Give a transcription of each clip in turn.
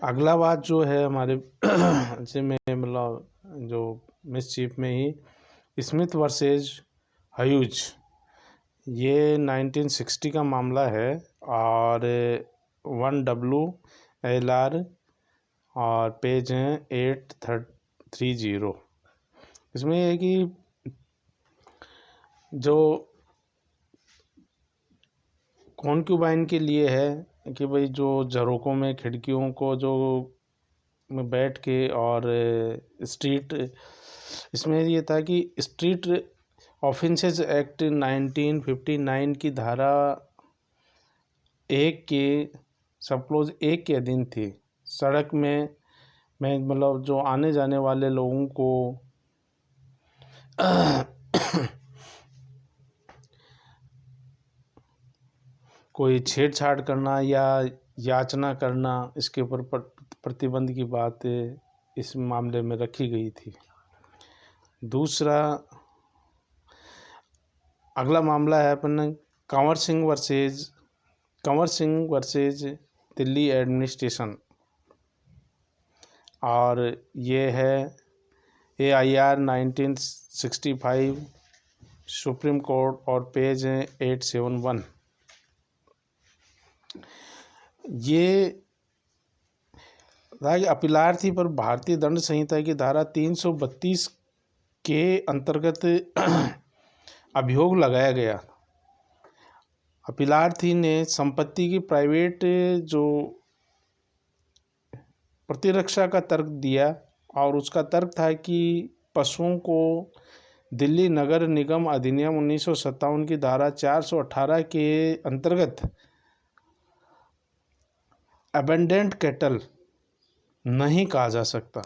अगला बात जो है हमारे से में मतलब जो मिसचीफ में ही स्मिथ वर्सेज ह्यूज, ये 1960 का मामला है और 1WLR और पेज हैं 830। इसमें ये है कि जो कॉन्क्यूबाइन के लिए है कि भाई जो झरोकों में खिड़कियों को जो में बैठ के और स्ट्रीट, इसमें ये था कि स्ट्रीट ऑफेंसेस एक्ट 1959 की धारा 1 के सब क्लोज 1 के अधीन थी। सड़क में मतलब जो आने जाने वाले लोगों को कोई छेड़छाड़ करना या याचना करना, इसके ऊपर प्रतिबंध की बात इस मामले में रखी गई थी। दूसरा अगला मामला है अपन कंवर सिंह वर्सेज दिल्ली एडमिनिस्ट्रेशन, और ये है AIR 1965 सुप्रीम कोर्ट और पेज 871। ये अपीलार्थी पर भारतीय दंड संहिता की धारा 332 के अंतर्गत अभियोग लगाया गया। अपीलार्थी ने संपत्ति की प्राइवेट जो प्रतिरक्षा का तर्क दिया, और उसका तर्क था कि पशुओं को दिल्ली नगर निगम अधिनियम 1957 की धारा 418 के अंतर्गत अबेंडेंट कैटल नहीं कहा जा सकता।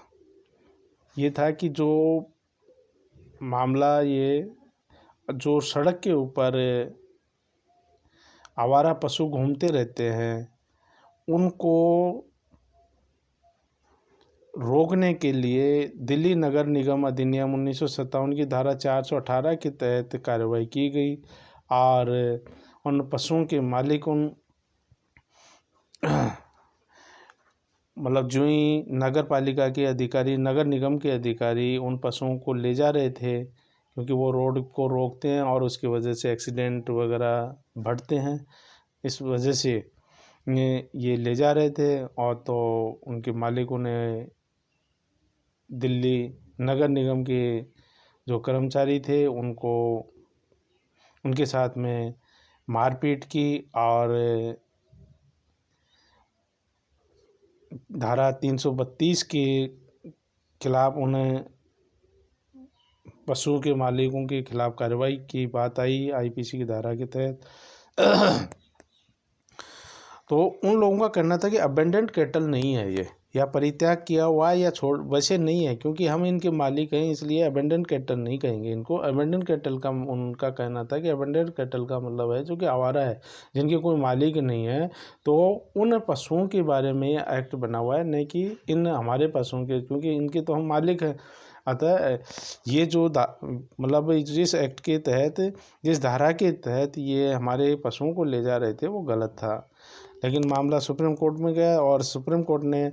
ये था कि जो मामला, ये जो सड़क के ऊपर आवारा पशु घूमते रहते हैं, उनको रोकने के लिए दिल्ली नगर निगम अधिनियम 1957 की धारा 418 के तहत कार्रवाई की गई, और उन पशुओं के मालिक मतलब जो ही नगर पालिका के अधिकारी, नगर निगम के अधिकारी उन पशुओं को ले जा रहे थे, क्योंकि वो रोड को रोकते हैं और उसकी वजह से एक्सीडेंट वगैरह बढ़ते हैं, इस वजह से ये ले जा रहे थे। और तो उनके मालिकों ने दिल्ली नगर निगम के जो कर्मचारी थे उनको उनके साथ में मारपीट की, और धारा 332 के खिलाफ उन्हें पशुओं के मालिकों के खिलाफ कार्रवाई की बात आई IPC की धारा के तहत। तो उन लोगों का कहना था कि अबेंडेंट कैटल नहीं है ये, या परित्याग किया हुआ या छोड़ वैसे नहीं है, क्योंकि हम इनके मालिक हैं, इसलिए अबेंडेंट कैटल नहीं कहेंगे इनको। अबेंडेंट कैटल का उनका कहना था कि अबेंडेंट कैटल का मतलब है जो कि आवारा है, जिनके कोई मालिक नहीं है। तो उन पशुओं के बारे में एक्ट बना हुआ है, नहीं कि इन हमारे पशुओं के, क्योंकि इनके तो हम मालिक हैं। अतः ये जो मतलब जिस एक्ट के तहत, जिस धारा के तहत ये हमारे पशुओं को ले जा रहे थे, वो गलत था। लेकिन मामला सुप्रीम कोर्ट में गया, और सुप्रीम कोर्ट ने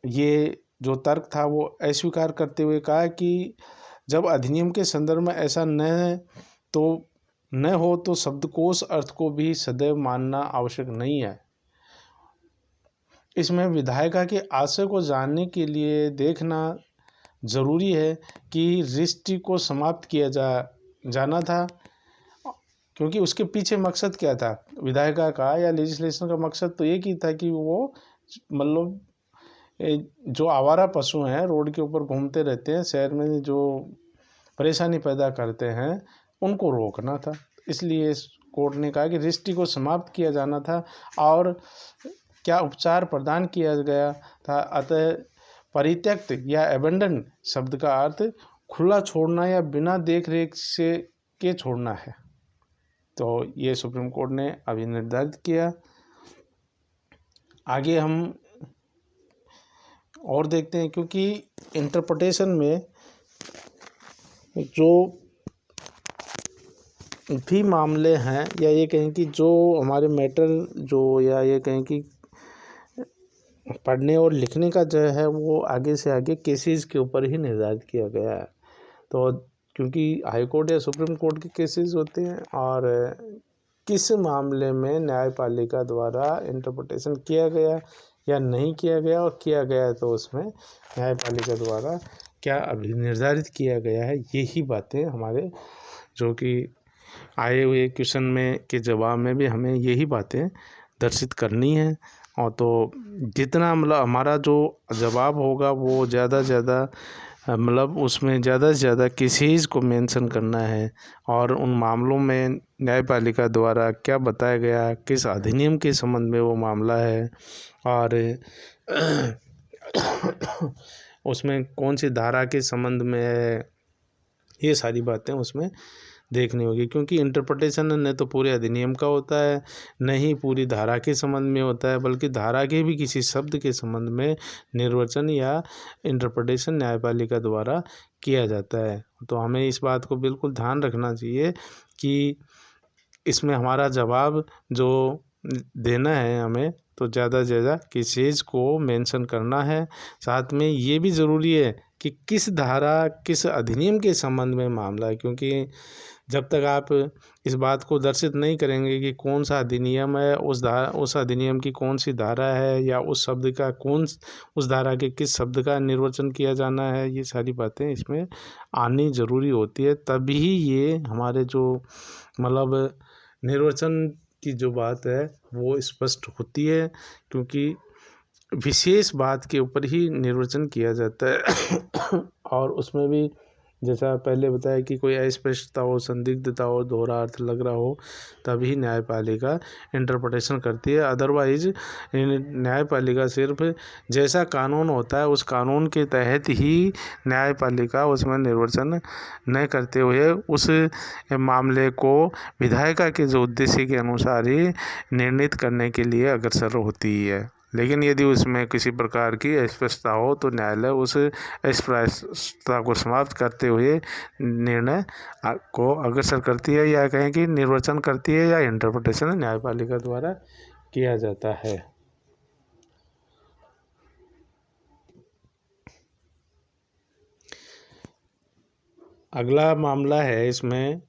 ये जो तर्क था वो अस्वीकार करते हुए कहा कि जब अधिनियम के संदर्भ में ऐसा न हो तो शब्दकोश अर्थ को भी सदैव मानना आवश्यक नहीं है। इसमें विधायिका के आशय को जानने के लिए देखना जरूरी है कि रिश्ती को समाप्त किया जाना था, क्योंकि उसके पीछे मकसद क्या था विधायिका का या लेजिस्लेशन का? मकसद तो एक ही था कि वो मतलब जो आवारा पशु हैं, रोड के ऊपर घूमते रहते हैं, शहर में जो परेशानी पैदा करते हैं, उनको रोकना था। इसलिए कोर्ट ने कहा कि रिश्ती को समाप्त किया जाना था, और क्या उपचार प्रदान किया गया था। अतः परित्यक्त या एबेंडन शब्द का अर्थ खुला छोड़ना या बिना देख रेख से के छोड़ना है। तो ये सुप्रीम कोर्ट ने अभी निर्धारित किया। आगे हम और देखते हैं, क्योंकि इंटरप्रिटेशन में जो भी मामले हैं, या ये कहें कि जो हमारे मैटर जो, या ये कहें कि पढ़ने और लिखने का जो है वो आगे से आगे केसेस के ऊपर ही निर्धारित किया गया है। तो क्योंकि हाई कोर्ट या सुप्रीम कोर्ट के केसेस होते हैं और किस मामले में न्यायपालिका द्वारा इंटरप्रिटेशन किया गया या नहीं किया गया, और किया गया तो उसमें न्यायपालिका द्वारा क्या अभी निर्धारित किया गया है, यही बातें हमारे जो कि आए हुए क्वेश्चन में के जवाब में भी हमें यही बातें दर्शित करनी है। और तो जितना मतलब हमारा जो जवाब होगा वो ज़्यादा से ज़्यादा मतलब उसमें ज़्यादा से ज़्यादा केसेस को मेंशन करना है और उन मामलों में न्यायपालिका द्वारा क्या बताया गया, किस अधिनियम के संबंध में वो मामला है और उसमें कौन सी धारा के संबंध में है, ये सारी बातें उसमें देखनी होगी। क्योंकि इंटरप्रिटेशन न तो पूरे अधिनियम का होता है, न ही पूरी धारा के संबंध में होता है, बल्कि धारा के भी किसी शब्द के संबंध में निर्वचन या इंटरप्रिटेशन न्यायपालिका द्वारा किया जाता है। तो हमें इस बात को बिल्कुल ध्यान रखना चाहिए कि इसमें हमारा जवाब जो देना है हमें तो ज़्यादा से ज़्यादा केसेस को मेंशन करना है। साथ में ये भी ज़रूरी है कि किस धारा किस अधिनियम के संबंध में मामला है, क्योंकि जब तक आप इस बात को दर्शित नहीं करेंगे कि कौन सा अधिनियम है, उस अधिनियम की कौन सी धारा है या उस शब्द का उस धारा के किस शब्द का निर्वचन किया जाना है, ये सारी बातें इसमें आनी ज़रूरी होती है। तभी ये हमारे जो मतलब निर्वचन की जो बात है वो स्पष्ट होती है, क्योंकि विशेष बात के ऊपर ही निर्वचन किया जाता है। और उसमें भी जैसा पहले बताया कि कोई अस्पष्टता हो, संदिग्धता हो, दोहरा अर्थ लग रहा हो, तभी न्यायपालिका इंटरप्रिटेशन करती है। अदरवाइज न्यायपालिका सिर्फ जैसा कानून होता है उस कानून के तहत ही न्यायपालिका उसमें निर्वचन न करते हुए उस मामले को विधायिका के जो उद्देश्य के अनुसार ही निर्णित करने के लिए अग्रसर होती है। लेकिन यदि उसमें किसी प्रकार की अस्पष्टता हो तो न्यायालय उस अस्पष्टता को समाप्त करते हुए निर्णय को अग्रसर करती है, या कहें कि निर्वचन करती है, या इंटरप्रिटेशन न्यायपालिका द्वारा किया जाता है। अगला मामला है इसमें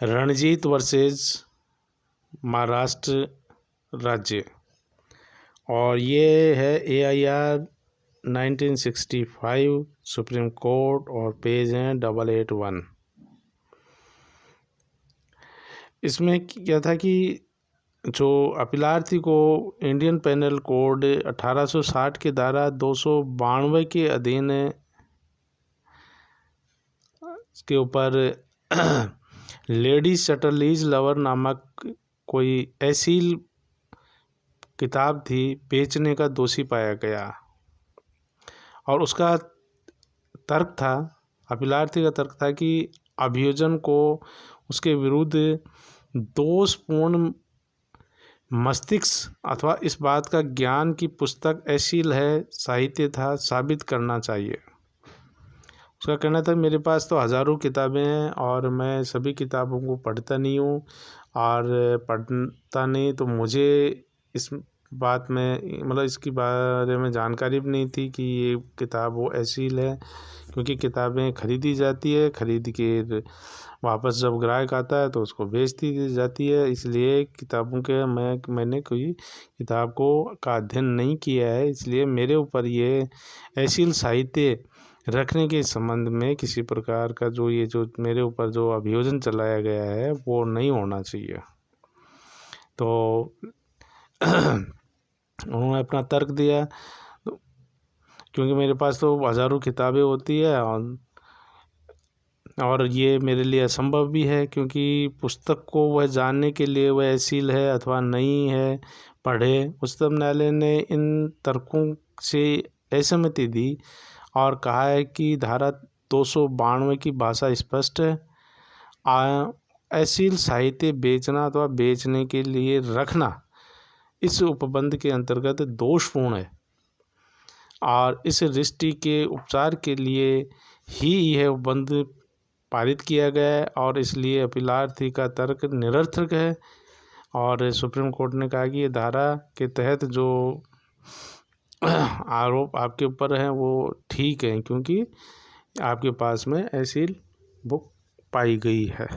रणजीत वर्सेस महाराष्ट्र राज्य, और ये है AIR 1965 सुप्रीम कोर्ट और पेज हैं 881। इसमें क्या था कि जो अपीलार्थी को इंडियन पेनल कोड 1860 के धारा 292 के अधीन के ऊपर लेडी शटरलीज लवर नामक कोई ऐसी किताब थी बेचने का दोषी पाया गया, और उसका तर्क था, अपीलार्थी का तर्क था कि अभियोजन को उसके विरुद्ध दोषपूर्ण मस्तिष्क अथवा इस बात का ज्ञान की पुस्तक अश्लील है, साहित्य था, साबित करना चाहिए। उसका कहना था मेरे पास तो हज़ारों किताबें हैं और मैं सभी किताबों को पढ़ता नहीं हूँ, और पढ़ता नहीं तो मुझे इस बात में मतलब इसके बारे में जानकारी भी नहीं थी कि ये किताब वो अश्लील है, क्योंकि किताबें खरीदी जाती है, खरीद के वापस जब ग्राहक आता है तो उसको बेच दी जाती है। इसलिए किताबों के मैंने कोई किताब का अध्ययन नहीं किया है, इसलिए मेरे ऊपर ये अश्लील साहित्य रखने के संबंध में किसी प्रकार का जो मेरे ऊपर जो अभियोजन चलाया गया है वो नहीं होना चाहिए। तो उन्होंने अपना तर्क दिया, क्योंकि मेरे पास तो हज़ारों किताबें होती है और ये मेरे लिए असंभव भी है, क्योंकि पुस्तक को वह जानने के लिए वह अश्लील है अथवा नहीं है पढ़े। उच्चतम न्यायालय ने इन तर्कों से असहमति दी और कहा है कि धारा 292 की भाषा स्पष्ट है, अश्लील साहित्य बेचना अथवा बेचने के लिए रखना इस उपबंध के अंतर्गत दोषपूर्ण है, और इस दृष्टि के उपचार के लिए ही यह उपबंध पारित किया गया है, और इसलिए अपीलार्थी का तर्क निरर्थक है। और सुप्रीम कोर्ट ने कहा कि ये धारा के तहत जो आरोप आपके ऊपर है वो ठीक है, क्योंकि आपके पास में ऐसी बुक पाई गई है।